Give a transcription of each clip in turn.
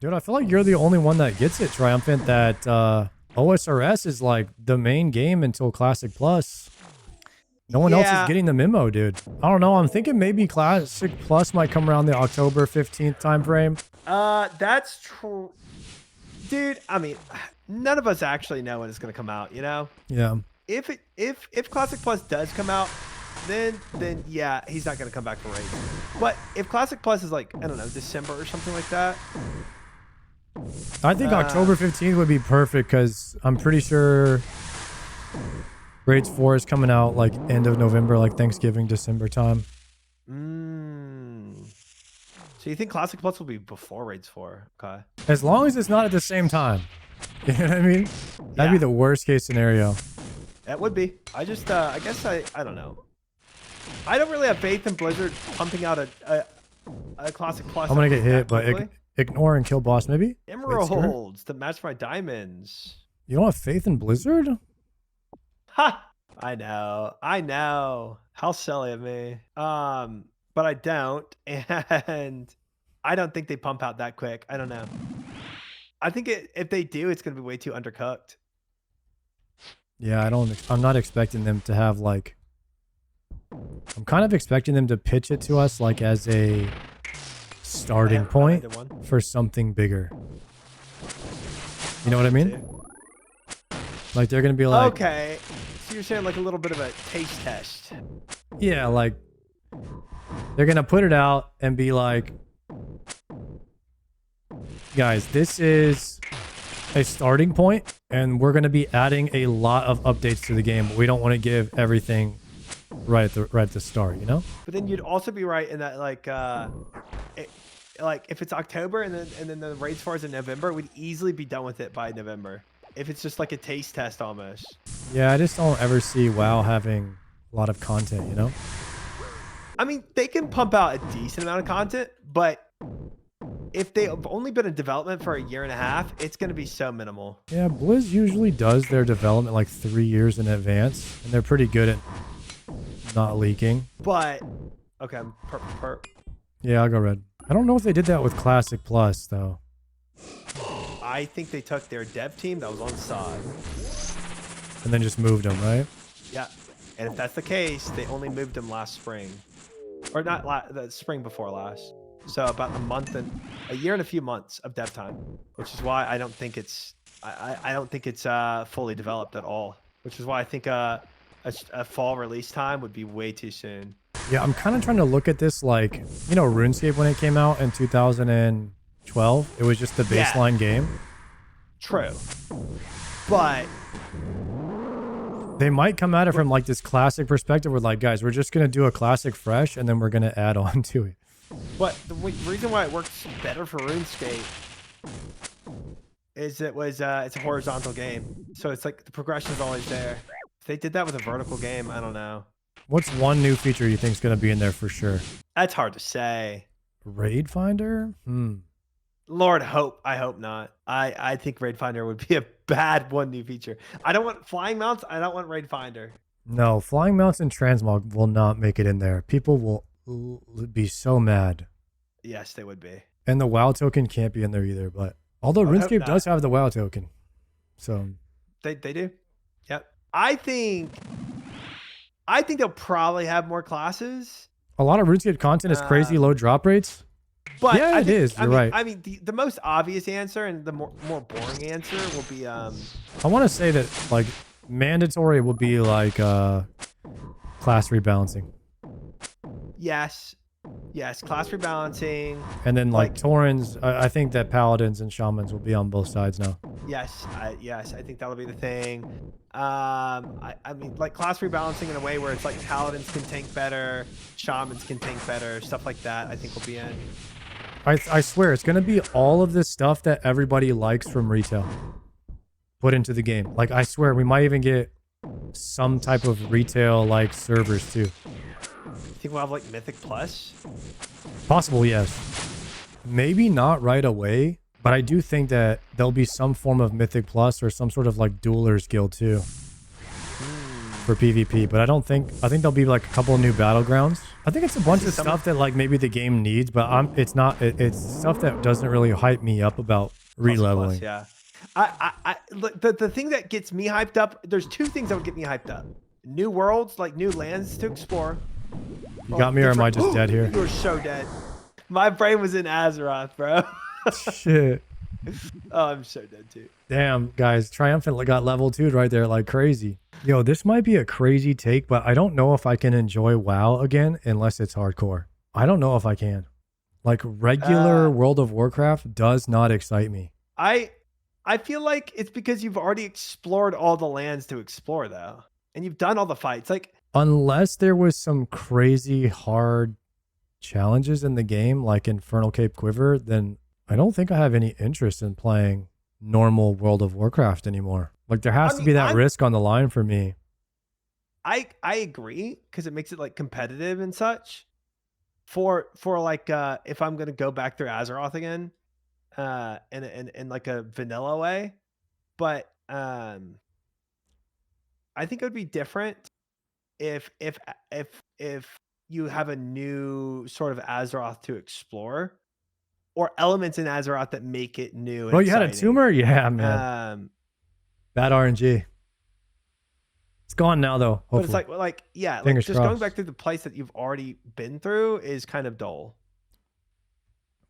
Dude, I feel like you're the only one that gets it, Triumphant, that OSRS is like the main game until Classic Plus. No one else is getting the memo, dude. I don't know. I'm thinking maybe Classic Plus might come around the October 15th time frame. That's true. Dude, I mean, none of us actually know when it's going to come out, you know? Yeah. If Classic Plus does come out, then yeah, he's not going to come back for raids. But if Classic Plus is like, I don't know, December or something like that. I think October 15th would be perfect because I'm pretty sure Raids 4 is coming out like end of November, like Thanksgiving, December time. So you think Classic Plus will be before Raids 4? Okay. As long as it's not at the same time. You know what I mean? That'd be the worst case scenario. That would be. I just, I guess I don't know. I don't really have faith in Blizzard pumping out a Classic Plus. I'm gonna get hit, but ignore and kill boss maybe? Emeralds to match my diamonds. You don't have faith in Blizzard? Ha! I know. How silly of me. But I don't, and I don't think they pump out that quick. I don't know. I think if they do, it's gonna be way too undercooked. Yeah, I'm not expecting them to have like, I'm kind of expecting them to pitch it to us like as a starting point for something bigger. You know what I mean? Like they're gonna be like, okay, so you're saying like a little bit of a taste test. Yeah, like they're gonna put it out and be like, guys, this is a starting point and we're gonna be adding a lot of updates to the game. We don't want to give everything right at the start, you know? But then you'd also be right in that like like if it's October and then the Raids 4 is in November, we'd easily be done with it by November. If it's just like a taste test almost. Yeah, I just don't ever see WoW having a lot of content, you know? I mean, they can pump out a decent amount of content, but if they've only been in development for a year and a half, it's going to be so minimal. Yeah, Blizz usually does their development like 3 years in advance, and they're pretty good at not leaking. But, okay, perp. Yeah, I'll go red. I don't know if they did that with Classic Plus, though. I think they took their dev team that was on side. And then just moved them, right? Yeah. And if that's the case, they only moved them last spring. Or not the spring before last. So about a year and a few months of dev time. Which is why I don't think it's I don't think it's fully developed at all. Which is why I think a fall release time would be way too soon. Yeah, I'm kind of trying to look at this like, you know, RuneScape when it came out in 2012. It was just the baseline game. True. But they might come at it from like this classic perspective where like, guys, we're just going to do a classic fresh and then we're going to add on to it. But the reason why it works better for RuneScape is it's a horizontal game. So it's like the progression is always there. If they did that with a vertical game, I don't know. What's one new feature you think is going to be in there for sure? That's hard to say. Raid Finder? Lord, I hope not. I think Raid Finder would be a bad new feature. I don't want flying mounts. I don't want Raid Finder. No, flying mounts and transmog will not make it in there. People will be so mad. Yes, they would be. And the WoW token can't be in there either. But although RuneScape does have the WoW token, so they do. Yep. I think they'll probably have more classes. A lot of RuneScape content is crazy low drop rates. But yeah, it is. You're right. I mean, the most obvious answer and the more boring answer will be. I want to say that like mandatory will be like class rebalancing. Yes, class rebalancing. And then like Taurens, I think that Paladins and Shamans will be on both sides now. Yes, I think that'll be the thing. I mean, like class rebalancing in a way where it's like Paladins can tank better, Shamans can tank better, stuff like that. I think will be in. I swear it's gonna be all of this stuff that everybody likes from retail put into the game. Like I swear we might even get some type of retail like servers too. You think we'll have like Mythic Plus? Possible, yes. Maybe not right away, but I do think that there'll be some form of Mythic Plus or some sort of like Duelers Guild too for PvP. But I think there'll be like a couple of new battlegrounds. I think it's a bunch of stuff that like maybe the game needs, but it's stuff that doesn't really hype me up about releveling. Yeah. The thing that gets me hyped up, there's two things that would get me hyped up. New worlds, like new lands to explore. You got me, or am I just dead here? You're so dead. My brain was in Azeroth, bro. Shit. Oh, I'm so dead too. Damn, guys, Triumphant got level 2'd right there like crazy. Yo, this might be a crazy take, but I don't know if I can enjoy WoW again unless it's hardcore. I don't know if I can. Like regular World of Warcraft does not excite me. I feel like it's because you've already explored all the lands to explore though. And you've done all the fights. Like unless there was some crazy hard challenges in the game like Infernal Cape Quiver, then I don't think I have any interest in playing normal World of Warcraft anymore. Like there has to be that risk on the line for me. I agree, because it makes it like competitive and such. For like if I'm gonna go back through Azeroth again, in like a vanilla way, but I think it would be different if you have a new sort of Azeroth to explore, or elements in Azeroth that make it new. Bro, you had a tumor? Yeah, man. Bad RNG. It's gone now, though. Hopefully. But it's like yeah, like just going back through the place that you've already been through is kind of dull.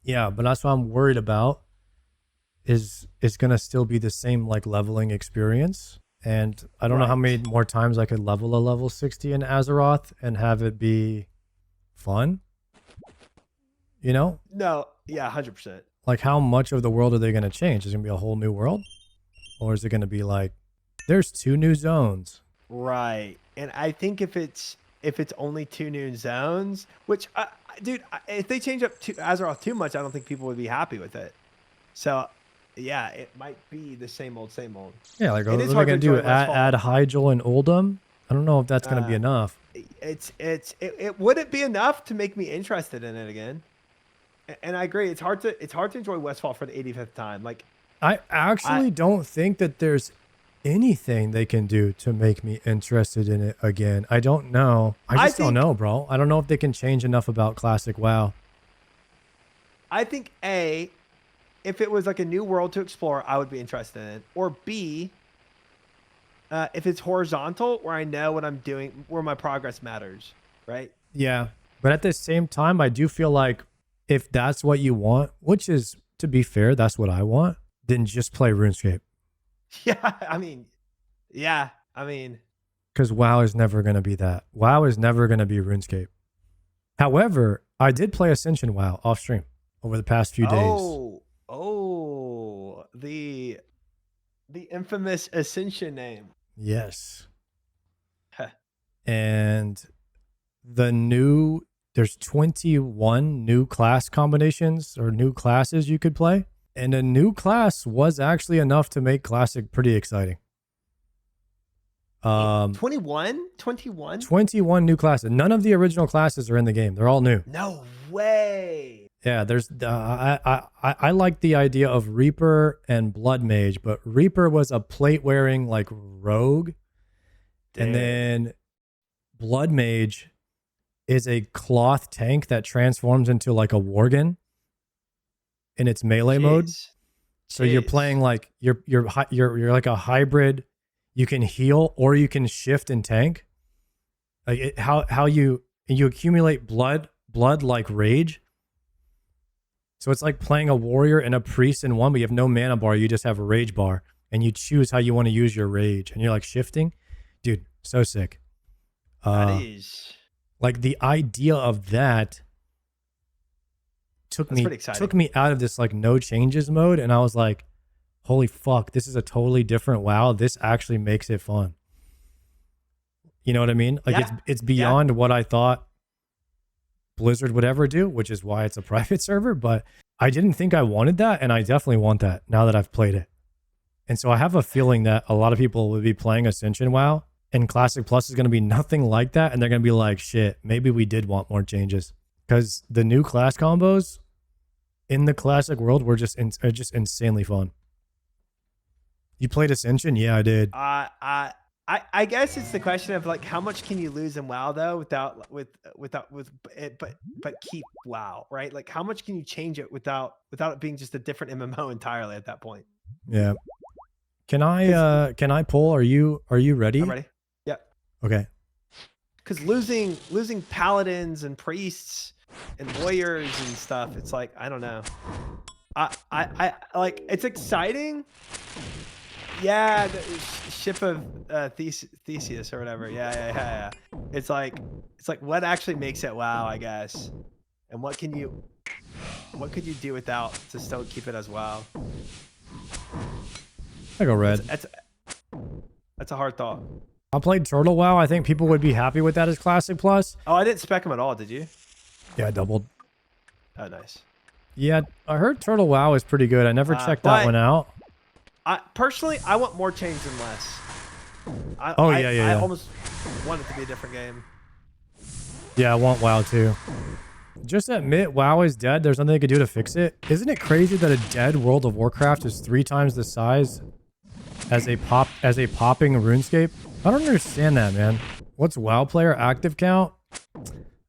Yeah, but that's what I'm worried about. Is it's gonna still be the same like leveling experience, and I don't know how many more times I could level a level 60 in Azeroth and have it be fun. You know? No, yeah, 100%. Like, how much of the world are they going to change? Is it going to be a whole new world? Or is it going to be like, there's 2 new zones? Right. And I think if it's only 2 new zones, which, dude, if they change up to Azeroth too much, I don't think people would be happy with it. So, yeah, it might be the same old, same old. Yeah, like, what are they going to do? Add Hyjal and Uldum? I don't know if that's going to be enough. It wouldn't be enough to make me interested in it again. And I agree. It's hard to enjoy Westfall for the 85th time. Like, I actually don't think that there's anything they can do to make me interested in it again. I don't know. I don't know, bro. I don't know if they can change enough about classic WoW. I think A, if it was like a new world to explore, I would be interested in it. Or B, if it's horizontal, where I know what I'm doing, where my progress matters, right? Yeah. But at the same time, I do feel like if that's what you want, which is, to be fair, that's what I want, then just play RuneScape. Yeah, I mean, because WoW is never going to be that. WoW is never going to be RuneScape. However, I did play Ascension WoW off stream over the past few days. Oh, the infamous Ascension name. Yes. And there's 21 new class combinations or new classes you could play. And a new class was actually enough to make Classic pretty exciting. 21 new classes. None of the original classes are in the game. They're all new. No way. Yeah, there's I like the idea of Reaper and Blood Mage, but Reaper was a plate wearing like rogue. Damn. And then Blood Mage is a cloth tank that transforms into like a worgen in its melee mode. So you're playing like you're like a hybrid. You can heal or you can shift and tank. Like how you accumulate blood like rage. So it's like playing a warrior and a priest in one, but you have no mana bar. You just have a rage bar, and you choose how you want to use your rage, and you're like shifting, dude. So sick. Like the idea of that took me out of this like no changes mode, and I was like, holy fuck, this is a totally different WoW. This actually makes it fun. You know what I mean? Like it's beyond what I thought Blizzard would ever do, which is why it's a private server, but I didn't think I wanted that, and I definitely want that now that I've played it. And so I have a feeling that a lot of people will be playing Ascension WoW, and Classic Plus is going to be nothing like that, and they're going to be like, shit, maybe we did want more changes. Because the new class combos in the Classic world were just insanely fun. You played Ascension? Yeah, I did. I I guess it's the question of like how much can you lose in WoW though without it but keep WoW, right? Like how much can you change it without it being just a different MMO entirely at that point? Yeah. Can I pull? Are you ready? I'm ready. Yep. Okay. Because losing paladins and priests and warriors and stuff, it's like I don't know. I like it's exciting. Yeah, the ship of Theseus or whatever. Yeah. It's like what actually makes it WoW, I guess. And what could you do without to still keep it as WoW? I go red. That's a hard thought. I played Turtle WoW. I think people would be happy with that as Classic Plus. Oh, I didn't spec him at all, did you? Yeah, I doubled. Oh, nice. Yeah, I heard Turtle WoW is pretty good. I never checked that one out. Personally, I want more change than less. I almost want it to be a different game. Yeah, I want WoW too. Just admit WoW is dead. There's nothing they could do to fix it. Isn't it crazy that a dead World of Warcraft is 3 times the size as a popping RuneScape? I don't understand that, man. What's WoW player active count?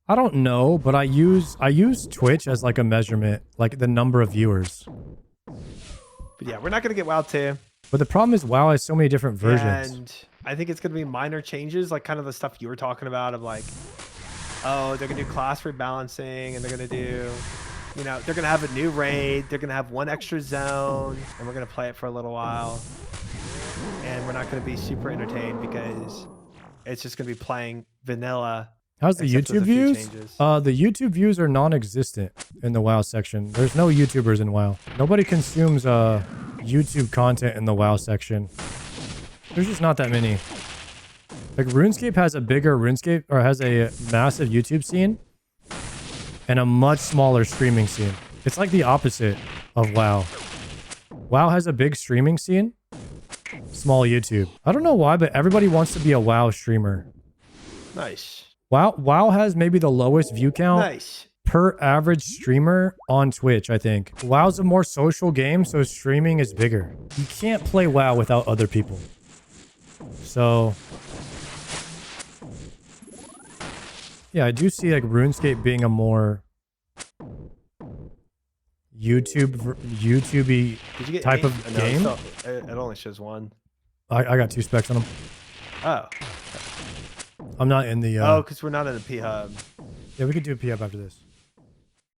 I don't know, but I use Twitch as like a measurement, like the number of viewers. But yeah, we're not gonna get WoW 2. But the problem is WoW has so many different versions. And I think it's gonna be minor changes, like kind of the stuff you were talking about of like, oh, they're gonna do class rebalancing and they're gonna do, you know, they're gonna have a new raid, they're gonna have 1 extra zone, and we're gonna play it for a little while. And we're not gonna be super entertained because it's just gonna be playing vanilla. How's the YouTube views? The YouTube views are non-existent in the WoW section. There's no YouTubers in WoW. Nobody consumes YouTube content in the WoW section. There's just not that many. Like RuneScape has a bigger has a massive YouTube scene and a much smaller streaming scene. It's like the opposite of WoW. WoW has a big streaming scene, small YouTube. I don't know why, but everybody wants to be a WoW streamer. Nice. WoW has maybe the lowest view count per average streamer on Twitch, I think. WoW's a more social game, so streaming is bigger. You can't play WoW without other people. So yeah, I do see like RuneScape being a more YouTubey type of game. It only shows 1. I got 2 specs on them. Oh. I'm not in the oh, because we're not in the P hub. Yeah, we could do a P hub after this.